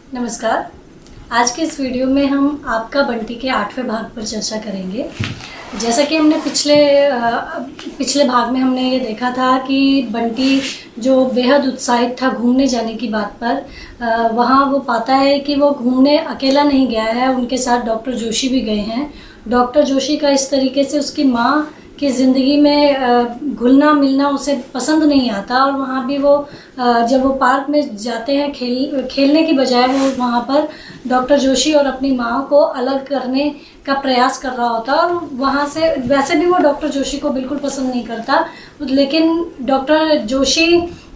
नमस्कार। आज के इस वीडियो में हम आपका बंटी के 8वें भाग पर चर्चा करेंगे। जैसा कि हमने पिछले भाग में हमने ये देखा था कि बंटी जो बेहद उत्साहित था घूमने जाने की बात पर, वहाँ वो पाता है कि वो घूमने अकेला नहीं गया है, उनके साथ डॉक्टर जोशी भी गए हैं। डॉक्टर जोशी का इस तरीके से उसकी माँ की ज़िंदगी में घुलना मिलना उसे पसंद नहीं आता, और वहाँ भी वो जब वो पार्क में जाते हैं खेलने की बजाय वो वहाँ पर डॉक्टर जोशी और अपनी माँ को अलग करने का प्रयास कर रहा होता है। और वहाँ से वैसे भी वो डॉक्टर जोशी को बिल्कुल पसंद नहीं करता, लेकिन डॉक्टर जोशी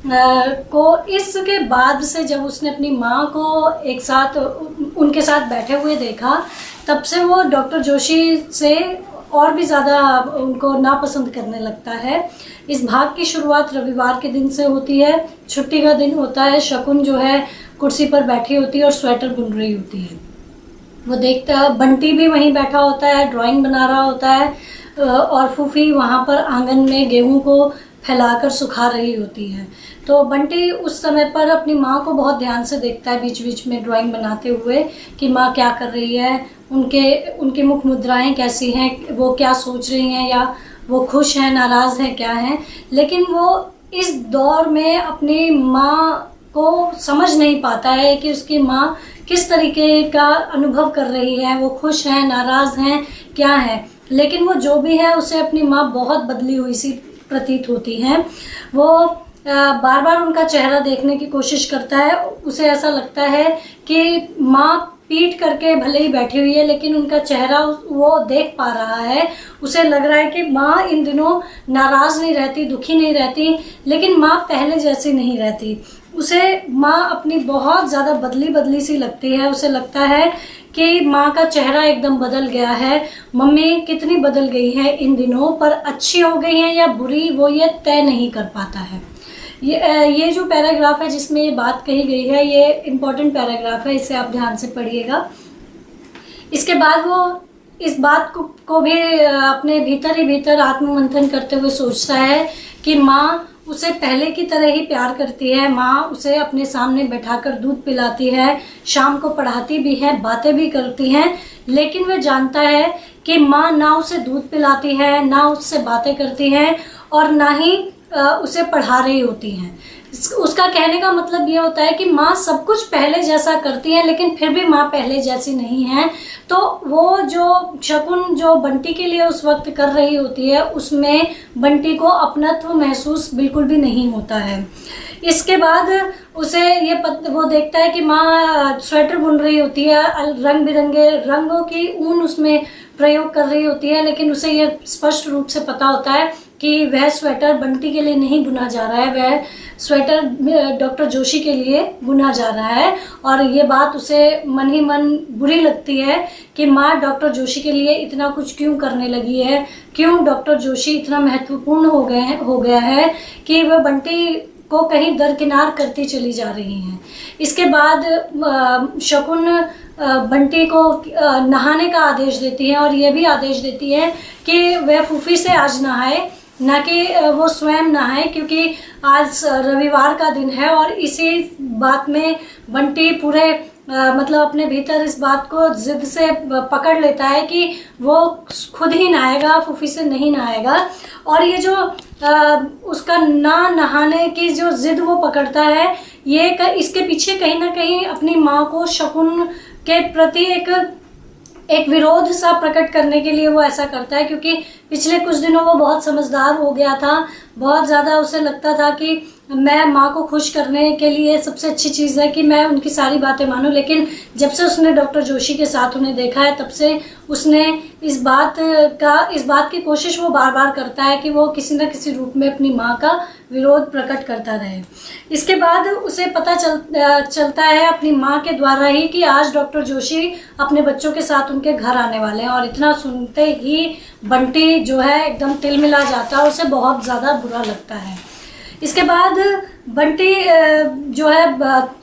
को इसके बाद से जब उसने अपनी माँ को एक साथ उनके साथ बैठे हुए देखा, तब से वो डॉक्टर जोशी से और भी ज़्यादा उनको नापसंद करने लगता है। इस भाग की शुरुआत रविवार के दिन से होती है। छुट्टी का दिन होता है। शकुन जो है कुर्सी पर बैठी होती है और स्वेटर बुन रही होती है। वो देखता है बंटी भी वहीं बैठा होता है, ड्राइंग बना रहा होता है, और फूफी वहाँ पर आंगन में गेहूं को फैलाकर सुखा रही होती है। तो बंटी उस समय पर अपनी माँ को बहुत ध्यान से देखता है, बीच बीच में ड्राइंग बनाते हुए कि माँ क्या कर रही है, उनकी मुख मुद्राएं कैसी हैं, वो क्या सोच रही हैं, या वो खुश हैं, नाराज़ हैं, क्या हैं। लेकिन वो इस दौर में अपनी माँ को समझ नहीं पाता है कि उसकी माँ किस तरीके का अनुभव कर रही है, वो खुश हैं, नाराज़ हैं, क्या है। लेकिन वो जो भी है उसे अपनी माँ बहुत बदली हुई सी प्रतीत होती हैं। वो बार बार उनका चेहरा देखने की कोशिश करता है। उसे ऐसा लगता है कि माँ पीठ करके भले ही बैठी हुई है, लेकिन उनका चेहरा वो देख पा रहा है। उसे लग रहा है कि माँ इन दिनों नाराज़ नहीं रहती, दुखी नहीं रहती, लेकिन माँ पहले जैसी नहीं रहती। उसे माँ अपनी बहुत ज़्यादा बदली सी लगती है। उसे लगता है कि माँ का चेहरा एकदम बदल गया है। मम्मी कितनी बदल गई है इन दिनों, पर अच्छी हो गई है या बुरी वो ये तय नहीं कर पाता है। ये जो पैराग्राफ है जिसमें ये बात कही गई है, ये इम्पोर्टेंट पैराग्राफ है, इसे आप ध्यान से पढ़िएगा। इसके बाद वो इस बात को भी अपने भीतर ही भीतर आत्ममंथन करते हुए सोचता है कि माँ उसे पहले की तरह ही प्यार करती है। माँ उसे अपने सामने बैठाकर दूध पिलाती है, शाम को पढ़ाती भी है, बातें भी करती हैं, लेकिन वह जानता है कि माँ ना उसे दूध पिलाती है, ना उससे बातें करती है, और ना ही उसे पढ़ा रही होती हैं। उसका कहने का मतलब ये होता है कि माँ सब कुछ पहले जैसा करती है, लेकिन फिर भी माँ पहले जैसी नहीं है। तो वो जो शकुन जो बंटी के लिए उस वक्त कर रही होती है, उसमें बंटी को अपनत्व महसूस बिल्कुल भी नहीं होता है। इसके बाद उसे वो देखता है कि माँ स्वेटर बुन रही होती है, रंग बिरंगे रंगों की ऊन उसमें प्रयोग कर रही होती है, लेकिन उसे यह स्पष्ट रूप से पता होता है कि वह स्वेटर बंटी के लिए नहीं बुना जा रहा है, वह स्वेटर डॉक्टर जोशी के लिए बुना जा रहा है। और ये बात उसे मन ही मन बुरी लगती है कि माँ डॉक्टर जोशी के लिए इतना कुछ क्यों करने लगी है, क्यों डॉक्टर जोशी इतना महत्वपूर्ण हो गया है कि वह बंटी को कहीं दरकिनार करती चली जा रही हैं। इसके बाद शकुन बंटी को नहाने का आदेश देती है, और यह भी आदेश देती है कि वह फूफी से आज नहाए, ना कि वो स्वयं नहाए, क्योंकि आज रविवार का दिन है। और इसी बात में बंटी पूरे मतलब अपने भीतर इस बात को जिद से पकड़ लेता है कि वो खुद ही नहाएगा, फूफी से नहीं नहाएगा। और ये जो उसका ना नहाने की जो जिद वो पकड़ता है, इसके पीछे कहीं ना कहीं अपनी माँ को शकुन के प्रति एक विरोध सा प्रकट करने के लिए वो ऐसा करता है, क्योंकि पिछले कुछ दिनों वो बहुत समझदार हो गया था। बहुत ज़्यादा उसे लगता था कि मैं माँ को खुश करने के लिए सबसे अच्छी चीज़ है कि मैं उनकी सारी बातें मानूं, लेकिन जब से उसने डॉक्टर जोशी के साथ उन्हें देखा है, तब से उसने इस बात की कोशिश वो बार बार करता है कि वो किसी न किसी रूप में अपनी माँ का विरोध प्रकट करता रहे। इसके बाद उसे पता चलता है अपनी माँ के द्वारा ही कि आज डॉक्टर जोशी अपने बच्चों के साथ उनके घर आने वाले हैं, और इतना सुनते ही बंटी जो है एकदम तिलमिला जाता है, उसे बहुत ज़्यादा बुरा लगता है। इसके बाद बंटी जो है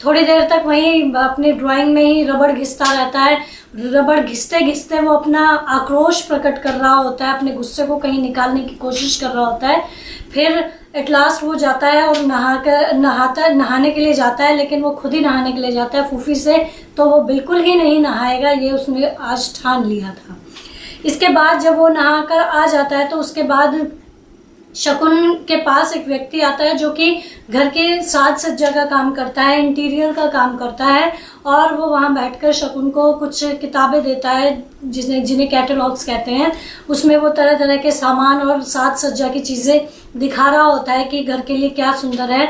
थोड़ी देर तक वहीं अपनी ड्राइंग में ही रबड़ घिसता रहता है। रबड़ घिसते घिसते वो अपना आक्रोश प्रकट कर रहा होता है, अपने गुस्से को कहीं निकालने की कोशिश कर रहा होता है। फिर एट लास्ट वो जाता है और नहाने के लिए जाता है, लेकिन वो खुद ही नहाने के लिए जाता है फूफी से, तो वो बिल्कुल ही नहीं नहाएगा, ये उसने आज ठान लिया था। इसके बाद जब वो नहा कर आ जाता है तो उसके बाद शकुन के पास एक व्यक्ति आता है जो कि घर के साज सज्जा का काम करता है, इंटीरियर का काम करता है, और वो वहाँ बैठकर शकुन को कुछ किताबें देता है जिन्हें कैटलॉग्स कहते हैं। उसमें वो तरह तरह के सामान और साज सज्जा की चीज़ें दिखा रहा होता है कि घर के लिए क्या सुंदर है।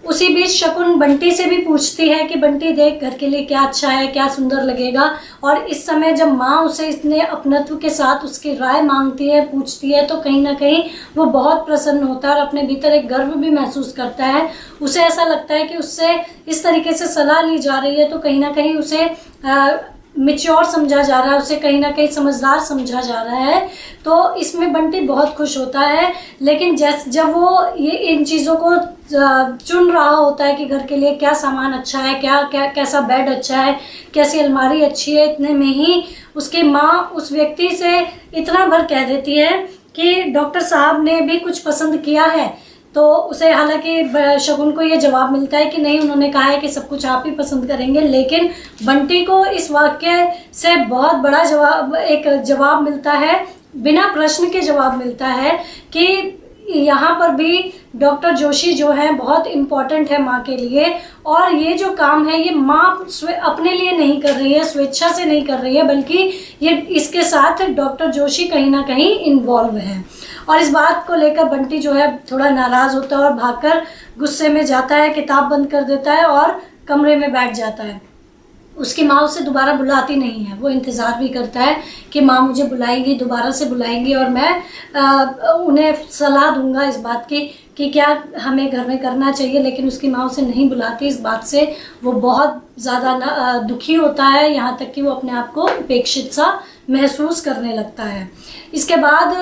उसी बीच शकुन बंटी से भी पूछती है कि बंटी देख, घर के लिए क्या अच्छा है, क्या सुंदर लगेगा। और इस समय जब माँ उसे इतने अपनत्व के साथ उसकी राय मांगती है, पूछती है, तो कहीं ना कहीं वो बहुत प्रसन्न होता है और अपने भीतर एक गर्व भी महसूस करता है। उसे ऐसा लगता है कि उससे इस तरीके से सलाह ली जा रही है तो कहीं ना कहीं उसे मैच्योर समझा जा रहा है, उसे कहीं ना कहीं समझदार समझा जा रहा है। तो इसमें बंटी बहुत खुश होता है। लेकिन जब वो ये इन चीज़ों को चुन रहा होता है कि घर के लिए क्या सामान अच्छा है, कैसा बेड अच्छा है, कैसी अलमारी अच्छी है, इतने में ही उसकी माँ उस व्यक्ति से इतना भर कह देती है कि डॉक्टर साहब ने भी कुछ पसंद किया है। तो उसे हालांकि शकुन को ये जवाब मिलता है कि नहीं, उन्होंने कहा है कि सब कुछ आप ही पसंद करेंगे। लेकिन बंटी को इस वाक्य से बहुत बड़ा जवाब मिलता है, बिना प्रश्न के जवाब मिलता है कि यहाँ पर भी डॉक्टर जोशी जो है बहुत इम्पॉर्टेंट है माँ के लिए, और ये जो काम है ये माँ अपने लिए नहीं कर रही है, स्वेच्छा से नहीं कर रही है, बल्कि ये इसके साथ डॉक्टर जोशी कहीं ना कहीं इन्वॉल्व है। और इस बात को लेकर बंटी जो है थोड़ा नाराज़ होता है और भागकर गुस्से में जाता है, किताब बंद कर देता है और कमरे में बैठ जाता है। उसकी माँ उसे दोबारा बुलाती नहीं है, वो इंतज़ार भी करता है कि माँ मुझे बुलाएंगी, दोबारा से बुलाएंगी और मैं उन्हें सलाह दूंगा इस बात की कि क्या हमें घर में करना चाहिए। लेकिन उसकी माँ उसे नहीं बुलाती। इस बात से वो बहुत ज़्यादा दुखी होता है, यहाँ तक कि वो अपने आप को उपेक्षित सा महसूस करने लगता है। इसके बाद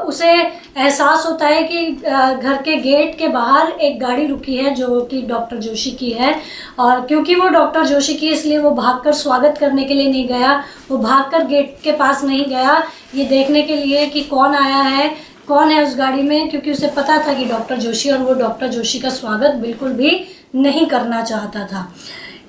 उसे एहसास होता है कि घर के गेट के बाहर एक गाड़ी रुकी है जो कि डॉक्टर जोशी की है, और क्योंकि वो डॉक्टर जोशी की इसलिए वो भागकर स्वागत करने के लिए नहीं गया, वो भागकर गेट के पास नहीं गया ये देखने के लिए कि कौन आया है, कौन है उस गाड़ी में, क्योंकि उसे पता था कि डॉक्टर जोशी, और वो डॉक्टर जोशी का स्वागत बिल्कुल भी नहीं करना चाहता था।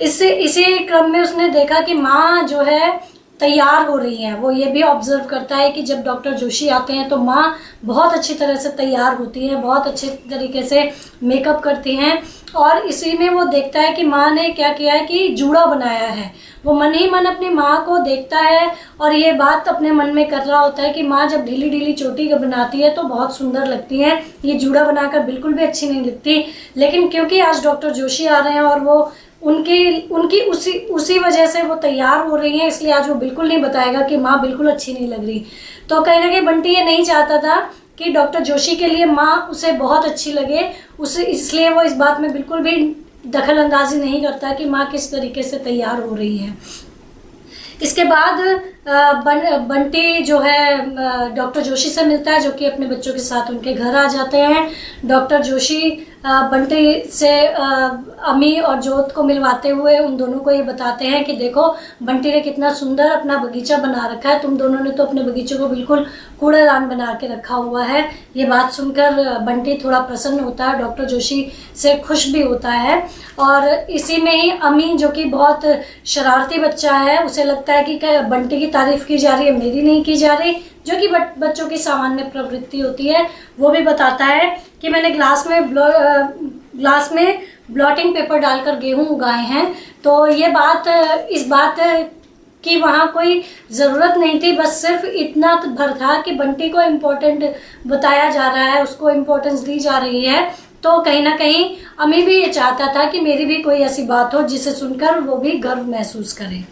इसी क्रम में उसने देखा कि माँ जो है तैयार हो रही हैं। वो ये भी ऑब्जर्व करता है कि जब डॉक्टर जोशी आते हैं तो माँ बहुत अच्छी तरह से तैयार होती है, बहुत अच्छे तरीके से मेकअप करती हैं। और इसी में वो देखता है कि माँ ने क्या किया है कि जूड़ा बनाया है। वो मन ही मन अपनी माँ को देखता है और ये बात अपने मन में कर रहा होता है कि माँ जब ढीली ढीली चोटी बनाती है तो बहुत सुंदर लगती है, ये जूड़ा बनाकर बिल्कुल भी अच्छी नहीं लगती। लेकिन क्योंकि आज डॉक्टर जोशी आ रहे हैं और वो उनकी उसी वजह से वो तैयार हो रही हैं, इसलिए आज वो बिल्कुल नहीं बताएगा कि माँ बिल्कुल अच्छी नहीं लग रही। तो कहीं ना कहीं बंटी ये नहीं चाहता था कि डॉक्टर जोशी के लिए माँ उसे बहुत अच्छी लगे, इसलिए वो इस बात में बिल्कुल भी दखल अंदाजी नहीं करता कि माँ किस तरीके से तैयार हो रही है। इसके बाद बंटी जो है डॉक्टर जोशी से मिलता है, जो कि अपने बच्चों के साथ उनके घर आ जाते हैं। डॉक्टर जोशी बंटी से अमी और जोत को मिलवाते हुए उन दोनों को ये बताते हैं कि देखो बंटी ने कितना सुंदर अपना बगीचा बना रखा है, तुम दोनों ने तो अपने बगीचे को बिल्कुल कूड़ेदान बना के रखा हुआ है। ये बात सुनकर बंटी थोड़ा प्रसन्न होता है, डॉक्टर जोशी से खुश भी होता है। और इसी में ही अमी जो कि बहुत शरारती बच्चा है, उसे लगता है कि बंटी की तारीफ की जा रही है, मेरी नहीं की जा रही, जो कि बच्चों की सामान्य प्रवृत्ति होती है। वो भी बताता है कि मैंने ग्लास में ब्लॉटिंग पेपर डालकर गेहूं उगाए हैं। तो इस बात की वहाँ कोई ज़रूरत नहीं थी, बस सिर्फ इतना भर था कि बंटी को इम्पोर्टेंट बताया जा रहा है, उसको इम्पोर्टेंस दी जा रही है। तो कहीं ना कहीं अमी भी ये चाहता था कि मेरी भी कोई ऐसी बात हो जिसे सुनकर वो भी गर्व महसूस करे।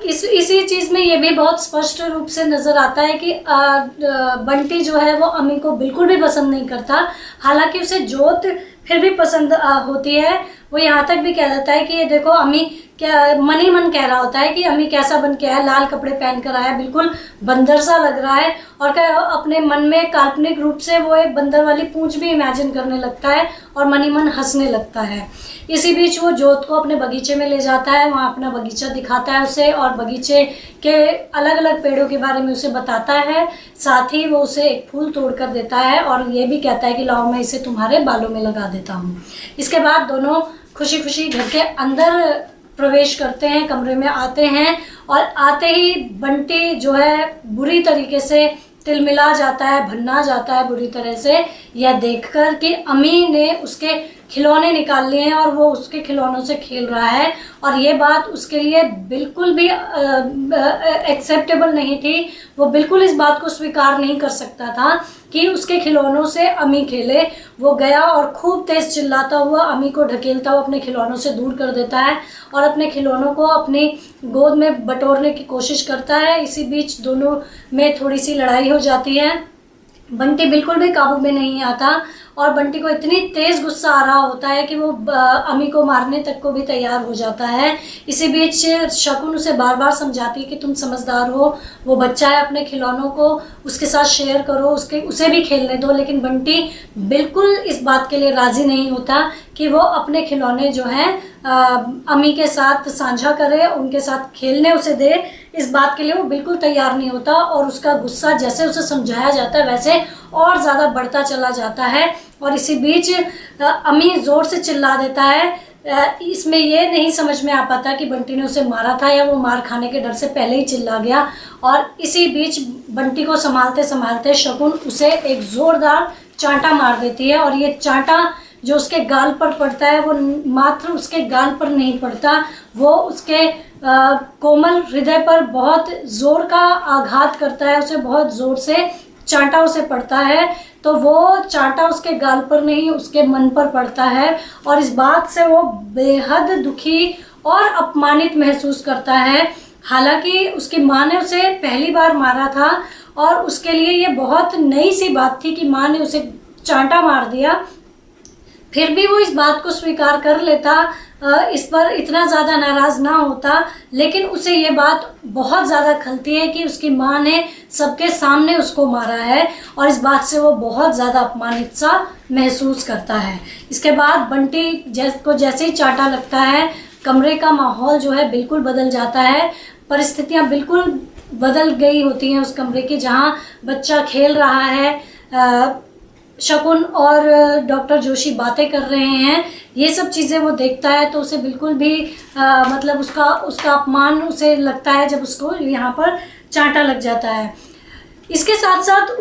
इसी चीज़ में ये भी बहुत स्पष्ट रूप से नज़र आता है कि बंटी जो है वो अमी को बिल्कुल भी पसंद नहीं करता। हालांकि उसे जोत फिर भी पसंद होती है। वो यहाँ तक भी कह देता है कि ये देखो अमी क्या मन ही मन कह रहा होता है कि अम्मी कैसा बन के आया, लाल कपड़े पहन कर आया, बिल्कुल बंदर सा लग रहा है। और अपने मन में काल्पनिक रूप से वो एक बंदर वाली पूंछ भी इमेजिन करने लगता है और मन ही मन हंसने लगता है। इसी बीच वो जोत को अपने बगीचे में ले जाता है, वहाँ अपना बगीचा दिखाता है उसे और बगीचे के अलग अलग पेड़ों के बारे में उसे बताता है। साथ ही वो उसे एक फूल तोड़ कर देता है और ये भी कहता है कि लाओ मैं इसे तुम्हारे बालों में लगा देता हूँ। इसके बाद दोनों खुशी खुशी घर के अंदर प्रवेश करते हैं, कमरे में आते हैं और आते ही बंटी जो है बुरी तरीके से तिलमिला जाता है, भन्ना जाता है बुरी तरह से, यह देखकर कि अम्मी ने उसके खिलौने निकाल लिए हैं और वो उसके खिलौनों से खेल रहा है। और ये बात उसके लिए बिल्कुल भी एक्सेप्टेबल नहीं थी। वो बिल्कुल इस बात को स्वीकार नहीं कर सकता था कि उसके खिलौनों से अम्मी खेले। वो गया और खूब तेज चिल्लाता हुआ अम्मी को ढकेलता हुआ अपने खिलौनों से दूर कर देता है और अपने खिलौनों को अपनी गोद में बटोरने की कोशिश करता है। इसी बीच दोनों में थोड़ी सी लड़ाई हो जाती है। बंटी बिल्कुल भी काबू में नहीं आता और बंटी को इतनी तेज गुस्सा आ रहा होता है कि वो अम्मी को मारने तक को भी तैयार हो जाता है। इसी बीच शकुन उसे बार बार समझाती है कि तुम समझदार हो, वो बच्चा है, अपने खिलौनों को उसके साथ शेयर करो, उसे भी खेलने दो। लेकिन बंटी बिल्कुल इस बात के लिए राजी नहीं होता कि वो अपने खिलौने जो हैं अम्मी के साथ साझा करे, उनके साथ खेलने उसे दे। इस बात के लिए वो बिल्कुल तैयार नहीं होता और उसका गुस्सा जैसे उसे समझाया जाता है वैसे और ज़्यादा बढ़ता चला जाता है। और इसी बीच अम्मी ज़ोर से चिल्ला देता है। इसमें ये नहीं समझ में आ पाता कि बंटी ने उसे मारा था या वो मार खाने के डर से पहले ही चिल्ला गया। और इसी बीच बंटी को संभालते संभालते शकुन उसे एक ज़ोरदार चांटा मार देती है और ये चांटा जो उसके गाल पर पड़ता है वो मात्र उसके गाल पर नहीं पड़ता, वो उसके कोमल हृदय पर बहुत जोर का आघात करता है। उसे बहुत जोर से चांटा उसे पड़ता है। तो वो चांटा उसके गाल पर नहीं उसके मन पर पड़ता है और इस बात से वो बेहद दुखी और अपमानित महसूस करता है। हालांकि उसकी माँ ने उसे पहली बार मारा था और उसके लिए ये बहुत नई सी बात थी कि माँ ने उसे चांटा मार दिया, फिर भी वो इस बात को स्वीकार कर लेता, इस पर इतना ज़्यादा नाराज़ ना होता। लेकिन उसे ये बात बहुत ज़्यादा खलती है कि उसकी माँ ने सबके सामने उसको मारा है और इस बात से वो बहुत ज़्यादा अपमानित सा महसूस करता है। इसके बाद बंटी को जैसे ही चांटा लगता है, कमरे का माहौल जो है बिल्कुल बदल जाता है। परिस्थितियाँ बिल्कुल बदल गई होती हैं उस कमरे की जहाँ बच्चा खेल रहा है। शकुन और डॉक्टर जोशी बातें कर रहे हैं, ये सब चीज़ें वो देखता है तो उसे बिल्कुल भी मतलब उसका अपमान उसे लगता है जब उसको यहाँ पर चांटा लग जाता है। इसके साथ साथ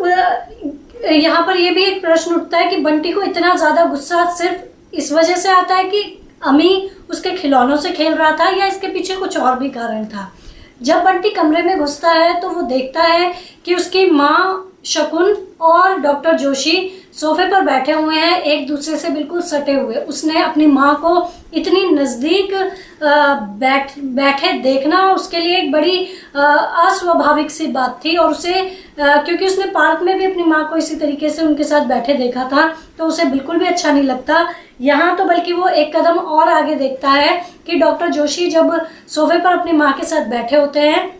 यहाँ पर ये भी एक प्रश्न उठता है कि बंटी को इतना ज़्यादा गुस्सा सिर्फ इस वजह से आता है कि अम्मी उसके खिलौनों से खेल रहा था या इसके पीछे कुछ और भी कारण था। जब बंटी कमरे में घुसता है तो वो देखता है कि उसकी माँ, शकुन और डॉक्टर जोशी सोफे पर बैठे हुए हैं, एक दूसरे से बिल्कुल सटे हुए। उसने अपनी माँ को इतनी नज़दीक बैठे देखना उसके लिए एक बड़ी अस्वाभाविक सी बात थी और उसे क्योंकि उसने पार्क में भी अपनी माँ को इसी तरीके से उनके साथ बैठे देखा था तो उसे बिल्कुल भी अच्छा नहीं लगता। यहाँ तो बल्कि वो एक कदम और आगे देखता है कि डॉक्टर जोशी जब सोफे पर अपनी माँ के साथ बैठे होते हैं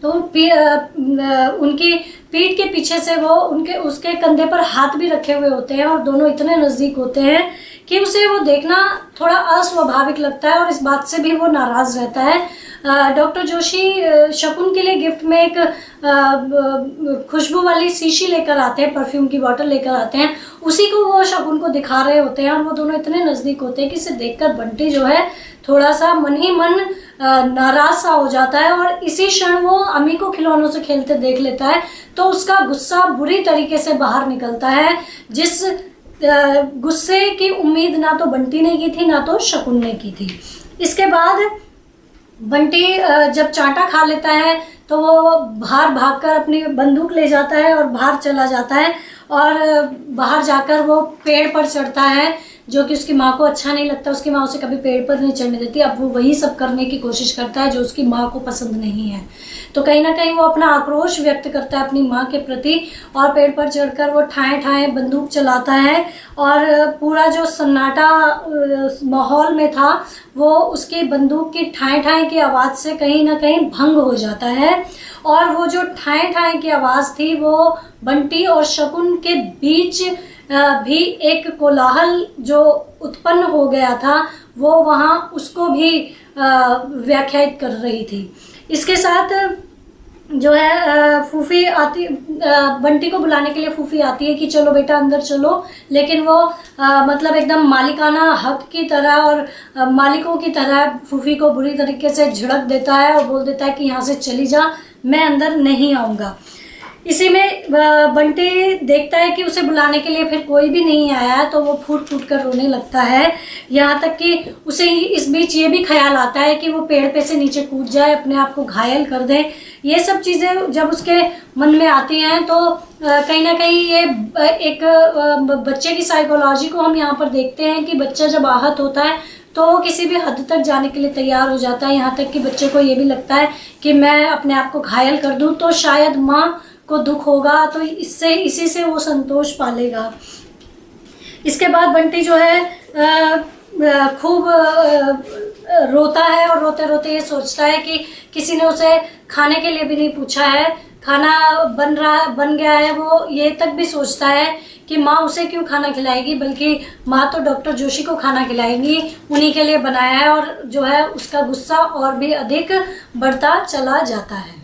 तो उनकी पीठ के पीछे से वो उसके कंधे पर हाथ भी रखे हुए होते हैं और दोनों इतने नज़दीक होते हैं कि उसे वो देखना थोड़ा अस्वाभाविक लगता है और इस बात से भी वो नाराज़ रहता है। डॉक्टर जोशी शकुन के लिए गिफ्ट में एक खुशबू वाली शीशी लेकर आते हैं, परफ्यूम की बोतल लेकर आते हैं, उसी को वो शकुन को दिखा रहे होते हैं और वो दोनों इतने नज़दीक होते हैं कि इसे देखकर बंटी जो है थोड़ा सा मन ही मन नाराज सा हो जाता है और इसी क्षण वो अम्मी को खिलौनों से खेलते देख लेता है तो उसका गुस्सा बुरी तरीके से बाहर निकलता है, जिस गुस्से की उम्मीद ना तो बंटी ने की थी ना तो शकुन ने की थी। इसके बाद बंटी जब चांटा खा लेता है तो वो बाहर भागकर अपनी बंदूक ले जाता है और बाहर चला जाता है और बाहर जाकर वो पेड़ पर चढ़ता है जो कि उसकी माँ को अच्छा नहीं लगता, उसकी माँ उसे कभी पेड़ पर नहीं चढ़ने देती, अब वो वही सब करने की कोशिश करता है जो उसकी माँ को पसंद नहीं है। तो कहीं ना कहीं वो अपना आक्रोश व्यक्त करता है अपनी माँ के प्रति, और पेड़ पर चढ़कर वो ठाए ठाए बंदूक चलाता है, और पूरा जो सन्नाटा माहौल में था वो उसकी बंदूक की ठाए ठाए की आवाज़ से कहीं ना कहीं भंग हो जाता है। और वो जो ठाए ठाए की आवाज़ थी वो बंटी और शकुन के बीच भी एक कोलाहल जो उत्पन्न हो गया था वो वहाँ उसको भी व्याख्यायित कर रही थी। इसके साथ जो है फूफी आती, बंटी को बुलाने के लिए फूफी आती है कि चलो बेटा अंदर चलो, लेकिन वो मतलब एकदम मालिकाना हक की तरह और मालिकों की तरह फूफी को बुरी तरीके से झिड़क देता है और बोल देता है कि यहाँ से चली जा, मैं अंदर नहीं आऊँगा। इसी में बंटी देखता है कि उसे बुलाने के लिए फिर कोई भी नहीं आया, तो वो फूट फूट कर रोने लगता है। यहाँ तक कि उसे इस बीच ये भी ख्याल आता है कि वो पेड़ पे से नीचे कूद जाए, अपने आप को घायल कर दे। ये सब चीज़ें जब उसके मन में आती हैं तो कहीं ना कहीं ये एक बच्चे की साइकोलॉजी को हम यहाँ पर देखते हैं कि बच्चा जब आहत होता है तो वो किसी भी हद तक जाने के लिए तैयार हो जाता है। यहाँ तक कि बच्चे को ये भी लगता है कि मैं अपने आप को घायल कर दूँ तो शायद माँ को दुख होगा, तो इसी से वो संतोष पालेगा। इसके बाद बंटी जो है खूब रोता है और रोते रोते ये सोचता है कि किसी ने उसे खाने के लिए भी नहीं पूछा है, खाना बन गया है। वो ये तक भी सोचता है कि माँ उसे क्यों खाना खिलाएगी, बल्कि माँ तो डॉक्टर जोशी को खाना खिलाएगी, उन्हीं के लिए बनाया है। और जो है उसका गुस्सा और भी अधिक बढ़ता चला जाता है।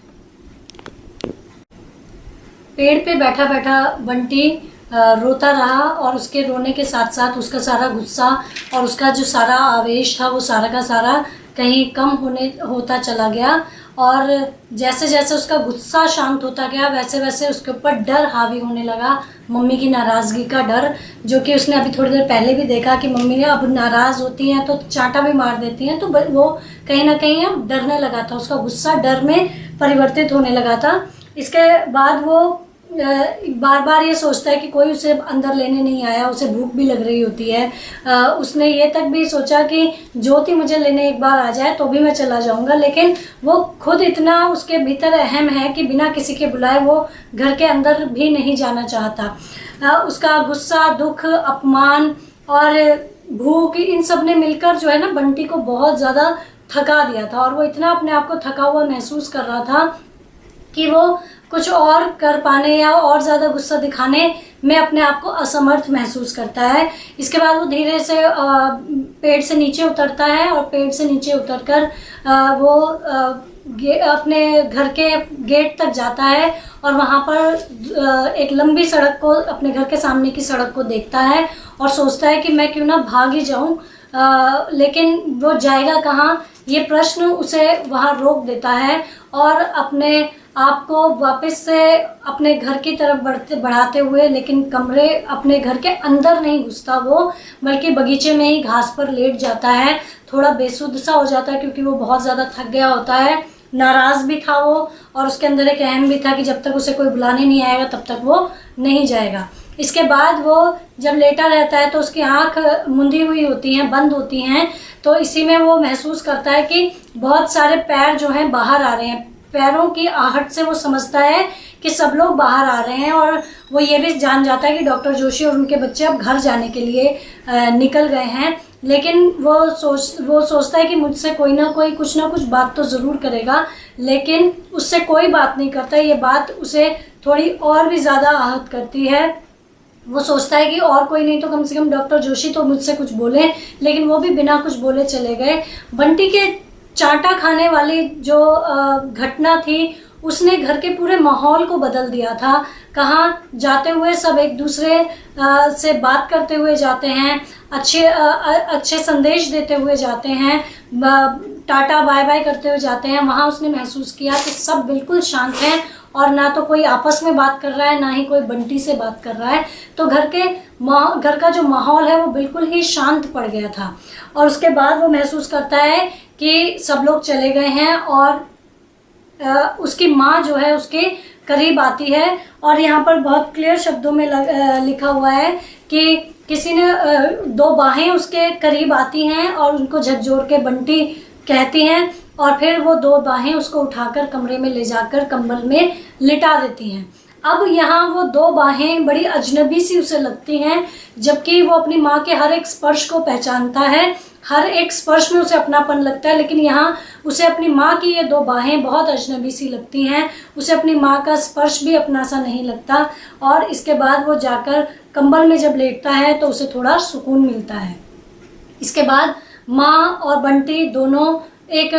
पेड़ पे बैठा बैठा बंटी रोता रहा और उसके रोने के साथ साथ उसका सारा गुस्सा और उसका जो सारा आवेश था वो सारा का सारा कहीं कम होता चला गया। और जैसे जैसे उसका गुस्सा शांत होता गया वैसे वैसे उसके ऊपर डर हावी होने लगा, मम्मी की नाराज़गी का डर, जो कि उसने अभी थोड़ी देर पहले भी देखा कि मम्मी ने अब नाराज़ होती हैं तो चांटा भी मार देती हैं, तो वो कहीं ना कहीं अब डरने लगा था, उसका गुस्सा डर में परिवर्तित होने लगा था। इसके बाद वो बार बार ये सोचता है कि कोई उसे अंदर लेने नहीं आया, उसे भूख भी लग रही होती है। उसने ये तक भी सोचा कि ज्योति मुझे लेने एक बार आ जाए तो भी मैं चला जाऊंगा, लेकिन वो खुद इतना उसके भीतर अहम है कि बिना किसी के बुलाए वो घर के अंदर भी नहीं जाना चाहता। उसका गुस्सा, दुख, अपमान और भूख, इन सब ने मिलकर जो है ना बंटी को बहुत ज़्यादा थका दिया था, और वो इतना अपने आप को थका हुआ महसूस कर रहा था कि वो कुछ और कर पाने या और ज़्यादा गुस्सा दिखाने में अपने आप को असमर्थ महसूस करता है। इसके बाद वो धीरे से पेड़ से नीचे उतरता है और पेड़ से नीचे उतरकर वो अपने घर के गेट तक जाता है और वहाँ पर एक लंबी सड़क को, अपने घर के सामने की सड़क को देखता है और सोचता है कि मैं क्यों ना भाग ही जाऊँ, लेकिन वो जाएगा कहाँ, ये प्रश्न उसे वहाँ रोक देता है। और अपने आप को वापस से अपने घर की तरफ बढ़ाते हुए, लेकिन अपने घर के अंदर नहीं घुसता वो, बल्कि बगीचे में ही घास पर लेट जाता है। थोड़ा बेसुध सा हो जाता है क्योंकि वो बहुत ज़्यादा थक गया होता है, नाराज़ भी था वो, और उसके अंदर एक अहम भी था कि जब तक उसे कोई बुलाने नहीं आएगा तब तक वो नहीं जाएगा। इसके बाद वो जब लेटा रहता है तो उसकी आंख मुंदी हुई होती हैं, बंद होती हैं, तो इसी में वो महसूस करता है कि बहुत सारे पैर जो हैं बाहर आ रहे हैं। पैरों की आहट से वो समझता है कि सब लोग बाहर आ रहे हैं, और वो ये भी जान जाता है कि डॉक्टर जोशी और उनके बच्चे अब घर जाने के लिए निकल गए हैं। लेकिन वो सोचता है कि मुझसे कोई ना कोई कुछ ना कुछ बात तो ज़रूर करेगा, लेकिन उससे कोई बात नहीं करता। ये बात उसे थोड़ी और भी ज़्यादा आहत करती है। वो सोचता है कि और कोई नहीं तो कम से कम डॉक्टर जोशी तो मुझसे कुछ बोले, लेकिन वो भी बिना कुछ बोले चले गए। बंटी के चांटा खाने वाली जो घटना थी उसने घर के पूरे माहौल को बदल दिया था। कहाँ जाते हुए सब एक दूसरे से बात करते हुए जाते हैं, अच्छे संदेश देते हुए जाते हैं, टाटा बाय बाय करते हुए जाते हैं। वहाँ उसने महसूस किया कि सब बिल्कुल शांत हैं और ना तो कोई आपस में बात कर रहा है, ना ही कोई बंटी से बात कर रहा है। तो घर का जो माहौल है वो बिल्कुल ही शांत पड़ गया था। और उसके बाद वो महसूस करता है कि सब लोग चले गए हैं और उसकी माँ जो है उसके करीब आती है, और यहाँ पर बहुत क्लियर शब्दों में लिखा हुआ है कि किसी ने दो बाहें उसके करीब आती हैं और उनको झकझोर के बंटी कहती हैं और फिर वो दो बाहें उसको उठाकर कमरे में ले जाकर कंबल में लिटा देती हैं। अब यहाँ वो दो बाहें बड़ी अजनबी सी उसे लगती हैं, जबकि वो अपनी माँ के हर एक स्पर्श को पहचानता है, हर एक स्पर्श में उसे अपनापन लगता है, लेकिन यहाँ उसे अपनी माँ की ये दो बाहें बहुत अजनबी सी लगती हैं। उसे अपनी माँ का स्पर्श भी अपना सा नहीं लगता और इसके बाद वो जाकर कंबल में जब लेटता है तो उसे थोड़ा सुकून मिलता है। इसके बाद माँ और बंटी दोनों एक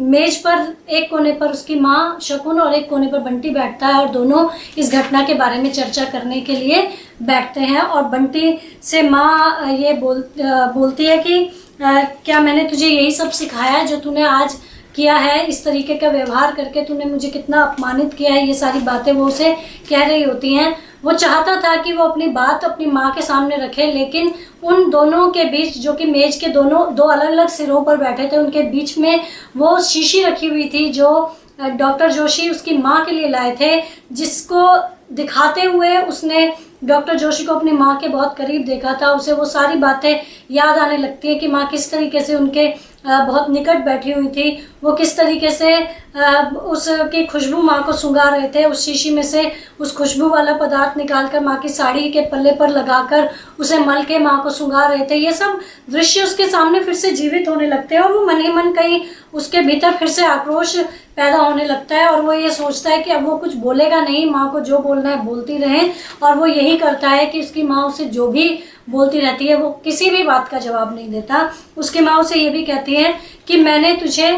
मेज पर, एक कोने पर उसकी माँ शकुन और एक कोने पर बंटी बैठता है और दोनों इस घटना के बारे में चर्चा करने के लिए बैठते हैं। और बंटी से माँ ये बोलती है कि क्या मैंने तुझे यही सब सिखाया है जो तूने आज किया है, इस तरीके का व्यवहार करके तूने मुझे कितना अपमानित किया है, ये सारी बातें वो उसे कह रही होती हैं। वो चाहता था कि वो अपनी बात अपनी माँ के सामने रखे, लेकिन उन दोनों के बीच, जो कि मेज के दो अलग अलग सिरों पर बैठे थे, उनके बीच में वो शीशी रखी हुई थी जो डॉक्टर जोशी उसकी माँ के लिए लाए थे, जिसको दिखाते हुए उसने डॉक्टर जोशी को अपनी माँ के बहुत करीब देखा था। उसे वो सारी बातें याद आने लगती है कि माँ किस तरीके से उनके बहुत निकट बैठी हुई थी, वो किस तरीके से उसकी खुशबू माँ को सुंघा रहे थे, उस शीशी में से उस खुशबू वाला पदार्थ निकालकर माँ की साड़ी के पल्ले पर लगाकर उसे मल के माँ को सुंघा रहे थे। ये सब दृश्य उसके सामने फिर से जीवित होने लगते हैं और वो मन ही मन कहीं उसके भीतर फिर से आक्रोश पैदा होने लगता है और वो ये सोचता है कि अब वो कुछ बोलेगा नहीं, माँ को जो बोलना है बोलती रहे। और वो यही करता है कि उसकी माँ उसे जो भी बोलती रहती है वो किसी भी बात का जवाब नहीं देता। उसकी माँ उसे ये भी कहती है कि मैंने तुझे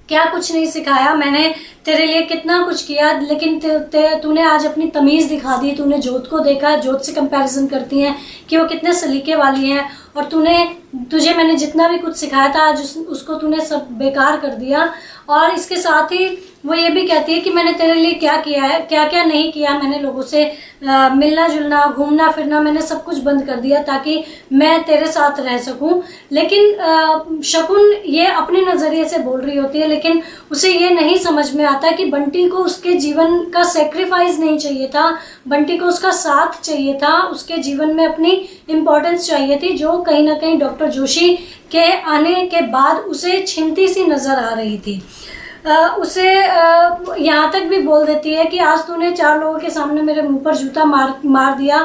क्या कुछ नहीं सिखाया, मैंने तेरे लिए कितना कुछ किया, लेकिन तूने आज अपनी तमीज़ दिखा दी। तूने जोत को देखा, जोत से कंपैरिजन करती हैं कि वो कितने सलीके वाली हैं, और तुझे मैंने जितना भी कुछ सिखाया था आज उसको तूने सब बेकार कर दिया। और इसके साथ ही वो ये भी कहती है कि मैंने तेरे लिए क्या किया है, क्या क्या नहीं किया। मैंने लोगों से मिलना जुलना, घूमना फिरना, मैंने सब कुछ बंद कर दिया ताकि मैं तेरे साथ रह सकूं। लेकिन शकुन ये अपने नज़रिए से बोल रही होती है, लेकिन उसे ये नहीं समझ में आता कि बंटी को उसके जीवन का सेक्रीफाइस नहीं चाहिए था, बंटी को उसका साथ चाहिए था, उसके जीवन में अपनी इम्पोर्टेंस चाहिए थी, जो कहीं ना कहीं डॉक्टर जोशी के आने के बाद उसे छिनती सी नज़र आ रही थी। उसे यहाँ तक भी बोल देती है कि आज तूने 4 लोगों के सामने मेरे मुंह पर जूता मार दिया,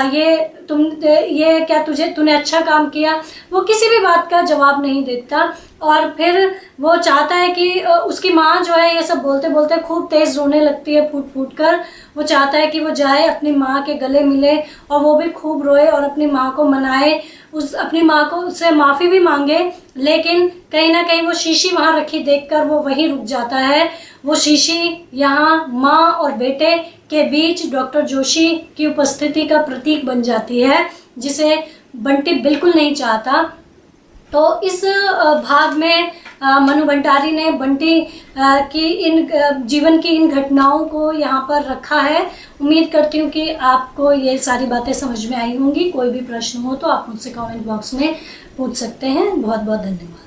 ये क्या तूने अच्छा काम किया। वो किसी भी बात का जवाब नहीं देता और फिर वो चाहता है कि उसकी माँ जो है ये सब बोलते बोलते खूब तेज़ रोने लगती है, फूट फूट कर। वो चाहता है कि वो जाए अपनी माँ के गले मिले और वो भी खूब रोए और अपनी माँ को मनाए, अपनी माँ को उससे माफ़ी भी मांगे। लेकिन कहीं ना कहीं वो शीशी वहाँ रखी देखकर वो वहीं रुक जाता है। वो शीशी यहाँ माँ और बेटे के बीच डॉक्टर जोशी की उपस्थिति का प्रतीक बन जाती है, जिसे बंटी बिल्कुल नहीं चाहता। तो इस भाग में मनु भंडारी ने बंटी की इन जीवन की इन घटनाओं को यहाँ पर रखा है। उम्मीद करती हूँ कि आपको ये सारी बातें समझ में आई होंगी। कोई भी प्रश्न हो तो आप मुझसे कमेंट बॉक्स में पूछ सकते हैं। बहुत बहुत धन्यवाद।